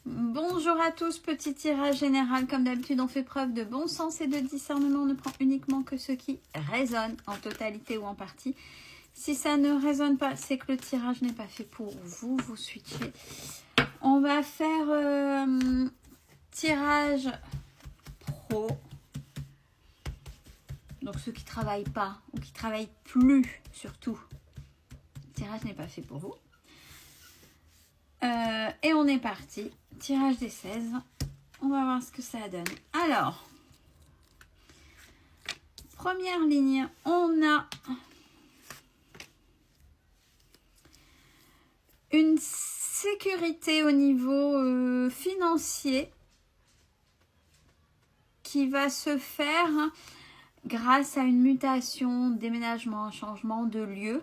Bonjour à tous, petit tirage général. Comme d'habitude, on fait preuve de bon sens et de discernement. On ne prend uniquement que ce qui résonne en totalité ou en partie. Si ça ne résonne pas, c'est que le tirage n'est pas fait pour vous. Vous switchez. On va faire tirage pro. Donc ceux qui ne travaillent pas ou qui ne travaillent plus surtout. Le tirage n'est pas fait pour vous. Et on est parti. Tirage des 16. On va voir ce que ça donne. Alors, première ligne, on a une sécurité au niveau financier qui va se faire grâce à une mutation, déménagement, changement de lieu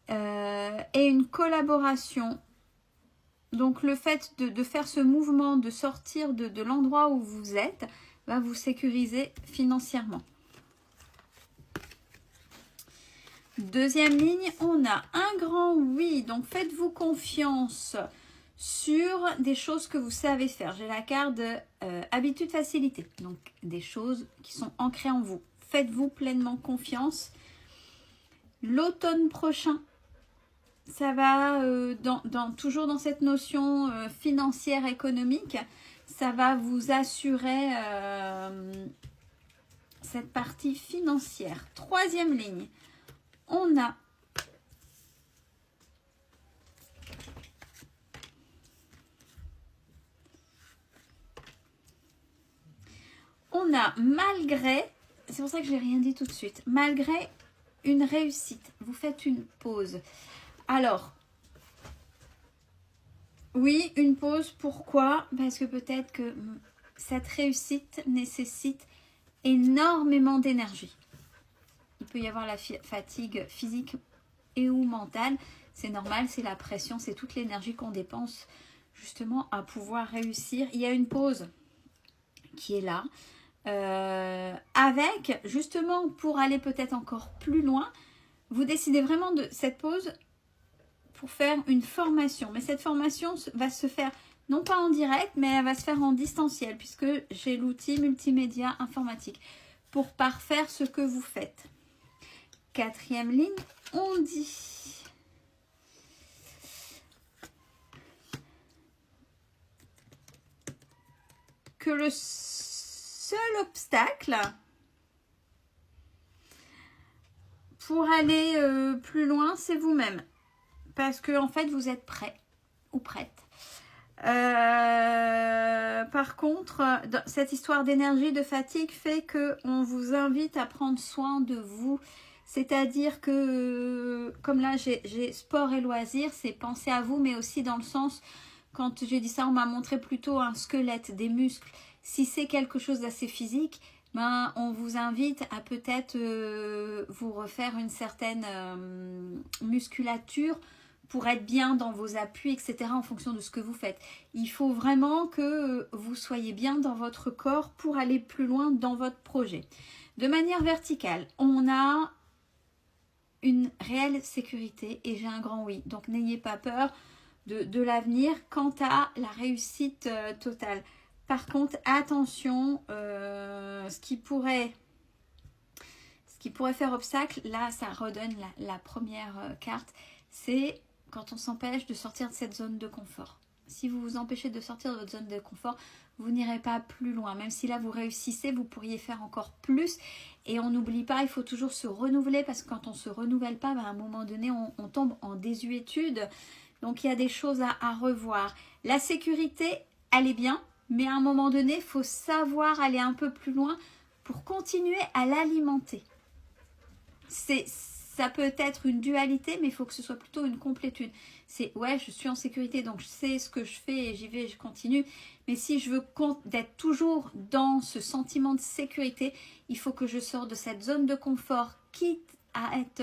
et une collaboration. Donc le fait de faire ce mouvement, de sortir de l'endroit où vous êtes, va vous sécuriser financièrement. Deuxième ligne, on a un grand oui. Donc faites-vous confiance sur des choses que vous savez faire. J'ai la carte de habitude facilité. Donc des choses qui sont ancrées en vous. Faites-vous pleinement confiance. L'automne prochain, ça va toujours dans cette notion financière, économique, ça va vous assurer cette partie financière. Troisième ligne, on a malgré, c'est pour ça que je n'ai rien dit tout de suite, malgré une réussite, vous faites une pause. Alors, oui, une pause, pourquoi? Parce que peut-être que cette réussite nécessite énormément d'énergie. Il peut y avoir la fatigue physique et ou mentale. C'est normal, c'est la pression, c'est toute l'énergie qu'on dépense justement à pouvoir réussir. Il y a une pause qui est là. Avec, justement, pour aller peut-être encore plus loin, vous décidez vraiment de cette pause pour faire une formation. Mais cette formation va se faire, non pas en direct, mais elle va se faire en distanciel, puisque j'ai l'outil multimédia informatique pour parfaire ce que vous faites. Quatrième ligne, on dit que le seul obstacle pour aller plus loin, c'est vous-même. Parce que en fait, vous êtes prêt ou prête. Par contre, cette histoire d'énergie, de fatigue fait qu'on vous invite à prendre soin de vous. C'est-à-dire que, comme là, j'ai sport et loisirs, c'est penser à vous, mais aussi dans le sens, quand j'ai dit ça, on m'a montré plutôt un squelette, des muscles. Si c'est quelque chose d'assez physique, ben, on vous invite à peut-être vous refaire une certaine musculature pour être bien dans vos appuis, etc. en fonction de ce que vous faites. Il faut vraiment que vous soyez bien dans votre corps pour aller plus loin dans votre projet. De manière verticale, on a une réelle sécurité et j'ai un grand oui. Donc n'ayez pas peur de l'avenir quant à la réussite totale. Par contre, attention, ce qui pourrait faire obstacle, là ça redonne la première carte, c'est quand on s'empêche de sortir de cette zone de confort. Si vous vous empêchez de sortir de votre zone de confort, vous n'irez pas plus loin. Même si là vous réussissez, vous pourriez faire encore plus. Et on n'oublie pas, il faut toujours se renouveler parce que quand on ne se renouvelle pas, ben à un moment donné, on tombe en désuétude. Donc il y a des choses à revoir. La sécurité, elle est bien, mais à un moment donné, il faut savoir aller un peu plus loin pour continuer à l'alimenter. Ça peut être une dualité, mais il faut que ce soit plutôt une complétude. C'est ouais, je suis en sécurité, donc je sais ce que je fais et j'y vais, je continue. Mais si je veux d'être toujours dans ce sentiment de sécurité, il faut que je sorte de cette zone de confort, quitte à être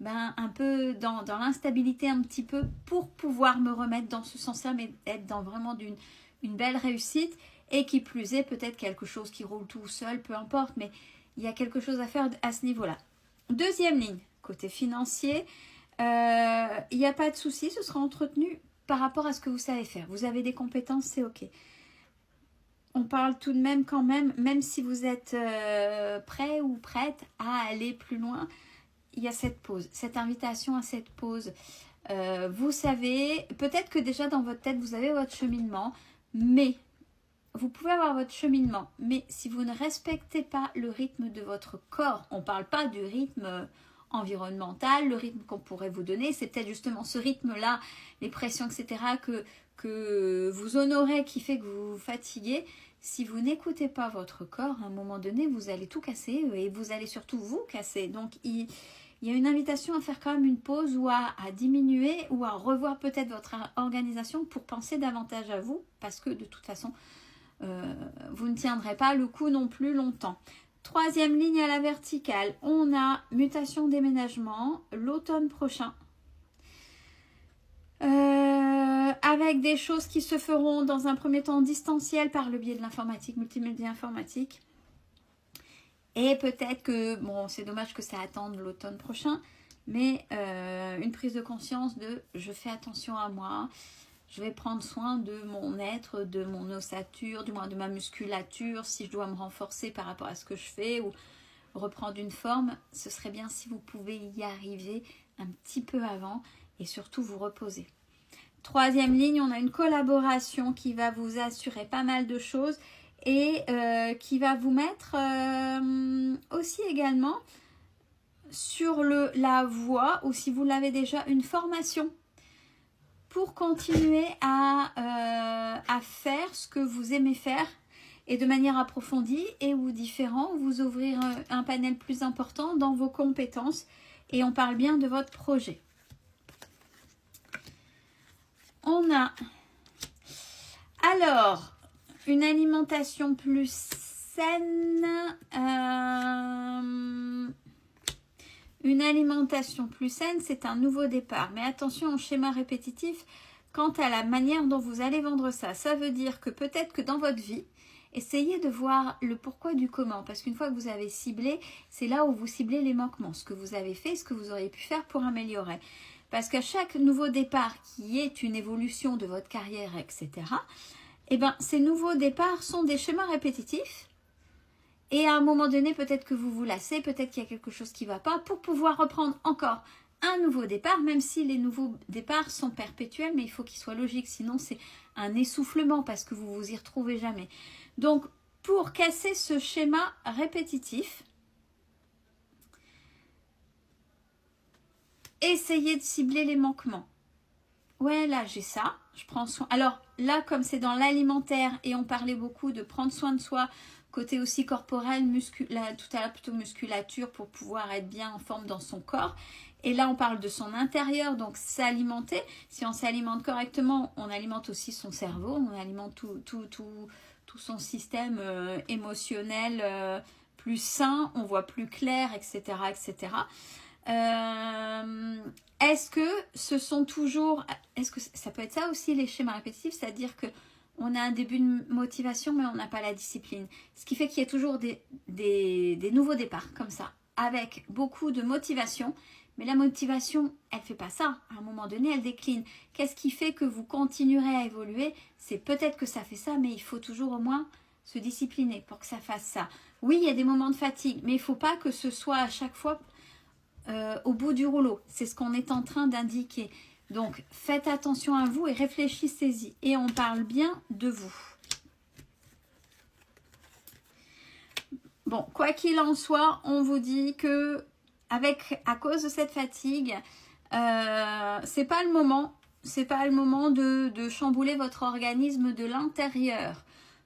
un peu dans l'instabilité un petit peu pour pouvoir me remettre dans ce sens-là, mais être dans vraiment une belle réussite. Et qui plus est, peut-être quelque chose qui roule tout seul, peu importe, mais il y a quelque chose à faire à ce niveau-là. Deuxième ligne, côté financier, il n'y a pas de souci, ce sera entretenu par rapport à ce que vous savez faire. Vous avez des compétences, c'est ok. On parle tout de même quand même si vous êtes prêt ou prête à aller plus loin, il y a cette pause, cette invitation à cette pause. Vous savez, peut-être que déjà dans votre tête, vous avez votre cheminement, mais vous pouvez avoir votre cheminement, mais si vous ne respectez pas le rythme de votre corps, on ne parle pas du rythme environnemental, le rythme qu'on pourrait vous donner, c'est peut-être justement ce rythme-là, les pressions, etc., que vous honorez, qui fait que vous vous fatiguez. Si vous n'écoutez pas votre corps, à un moment donné, vous allez tout casser et vous allez surtout vous casser. Donc, il y a une invitation à faire quand même une pause ou à diminuer ou à revoir peut-être votre organisation pour penser davantage à vous parce que de toute façon, vous ne tiendrez pas le coup non plus longtemps. Troisième ligne à la verticale, on a mutation déménagement l'automne prochain. Avec des choses qui se feront dans un premier temps distanciel par le biais de l'informatique, multimédia informatique. Et peut-être que, bon, c'est dommage que ça attende l'automne prochain, mais une prise de conscience de je fais attention à moi, je vais prendre soin de mon être, de mon ossature, du moins de ma musculature, si je dois me renforcer par rapport à ce que je fais ou reprendre une forme, ce serait bien si vous pouvez y arriver un petit peu avant et surtout vous reposer. Troisième ligne, on a une collaboration qui va vous assurer pas mal de choses et qui va vous mettre aussi également sur la voie ou si vous l'avez déjà une formation pour continuer à faire ce que vous aimez faire et de manière approfondie et ou différent, vous ouvrir un panel plus important dans vos compétences et on parle bien de votre projet. On a alors une alimentation plus saine. Une alimentation plus saine, c'est un nouveau départ. Mais attention au schéma répétitif quant à la manière dont vous allez vendre ça. Ça veut dire que peut-être que dans votre vie, essayez de voir le pourquoi du comment. Parce qu'une fois que vous avez ciblé, c'est là où vous ciblez les manquements. Ce que vous avez fait, ce que vous auriez pu faire pour améliorer. Parce qu'à chaque nouveau départ qui est une évolution de votre carrière, etc., eh ben, ces nouveaux départs sont des schémas répétitifs. Et à un moment donné, peut-être que vous vous lassez, peut-être qu'il y a quelque chose qui ne va pas, pour pouvoir reprendre encore un nouveau départ, même si les nouveaux départs sont perpétuels, mais il faut qu'ils soient logiques, sinon c'est un essoufflement parce que vous vous y retrouvez jamais. Donc, pour casser ce schéma répétitif, essayez de cibler les manquements. Ouais, là, j'ai ça, je prends soin. Alors, là, comme c'est dans l'alimentaire et on parlait beaucoup de prendre soin de soi, côté aussi corporel, tout à l'heure plutôt musculature pour pouvoir être bien en forme dans son corps. Et là, on parle de son intérieur, donc s'alimenter. Si on s'alimente correctement, on alimente aussi son cerveau, on alimente tout son système émotionnel plus sain, on voit plus clair, etc. etc. Est-ce que ce sont toujours... Est-ce que ça peut être ça aussi les schémas répétitifs, c'est-à-dire que on a un début de motivation, mais on n'a pas la discipline. Ce qui fait qu'il y a toujours des nouveaux départs, comme ça, avec beaucoup de motivation. Mais la motivation, elle ne fait pas ça. À un moment donné, elle décline. Qu'est-ce qui fait que vous continuerez à évoluer? C'est peut-être que ça fait ça, mais il faut toujours au moins se discipliner pour que ça fasse ça. Oui, il y a des moments de fatigue, mais il ne faut pas que ce soit à chaque fois au bout du rouleau. C'est ce qu'on est en train d'indiquer. Donc, faites attention à vous et réfléchissez-y. Et on parle bien de vous. Bon, quoi qu'il en soit, on vous dit que à cause de cette fatigue, c'est pas le moment. C'est pas le moment de chambouler votre organisme de l'intérieur.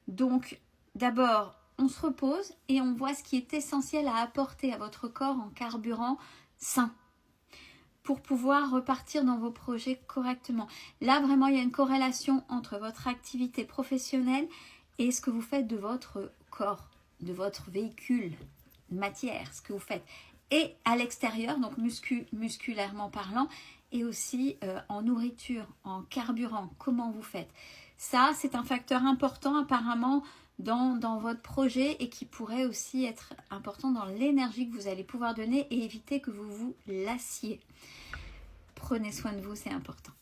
Donc, d'abord, on se repose et on voit ce qui est essentiel à apporter à votre corps en carburant sain, pour pouvoir repartir dans vos projets correctement. Là, vraiment, il y a une corrélation entre votre activité professionnelle et ce que vous faites de votre corps, de votre véhicule, matière, ce que vous faites. Et à l'extérieur, donc musculairement parlant, et aussi en nourriture, en carburant, comment vous faites. Ça, c'est un facteur important apparemment dans votre projet et qui pourrait aussi être important dans l'énergie que vous allez pouvoir donner et éviter que vous vous lassiez. Prenez soin de vous, c'est important.